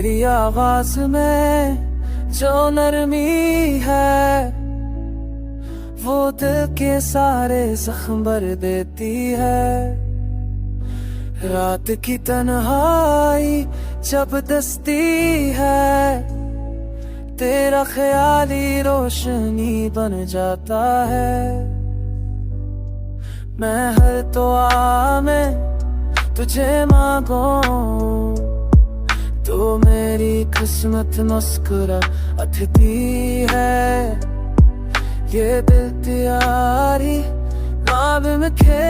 तेरी आवाज में जो नरमी है वो दिल के सारे जख्म भर देती है। रात की तन्हाई जब दस्ती है तेरा ख्याल ही रोशनी बन जाता है। मैं हर दुआ में तुझे मांगो तो मेरी किस्मत मुस्कुरा अथती है। ये दिल त्यारी ख्वाब में खे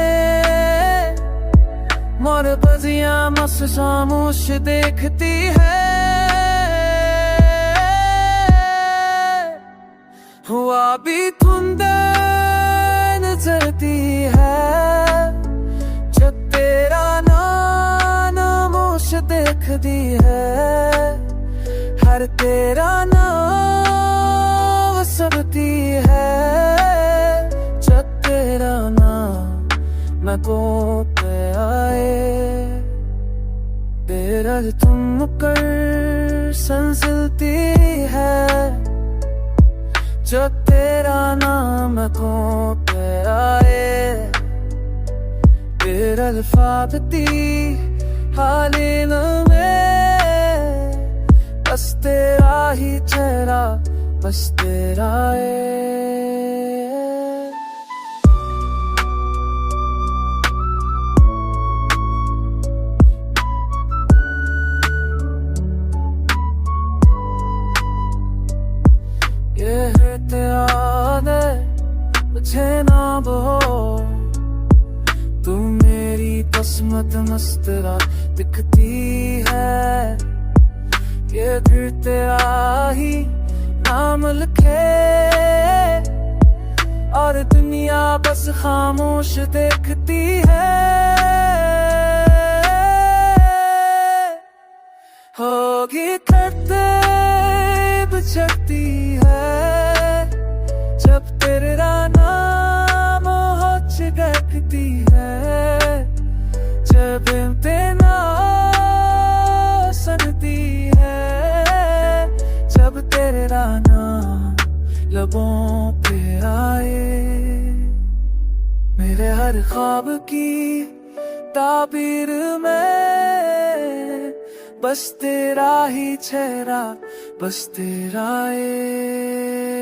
मोर बजिया मस खामोश देखती है। हुआ भी धुंधे नजरती है जब तेरा नामोश देखती है। हर तेरा नाम सबती है जब तेरा नाम मैं को पे आए। तेरा तुम कर संसलती है जो तेरा नाम को पे आए। तेरा अल्फाबती हालिन में बस तेरा ही चेहरा बस तेरा है। मुझे ना बोल तू मेरी किस्मत मस्तरा दिखती है। ये फिर तेरा ही नाम लिखे और दुनिया बस खामोश देखती है। होगी करते बिछड़ती है जब तेरा नाम हो चिढ़ती है। जब तेना सनती है जब तेरा नाम लबों पे आए। मेरे हर ख्वाब की ताबीर में बस तेरा ही चेहरा बस तेरा है।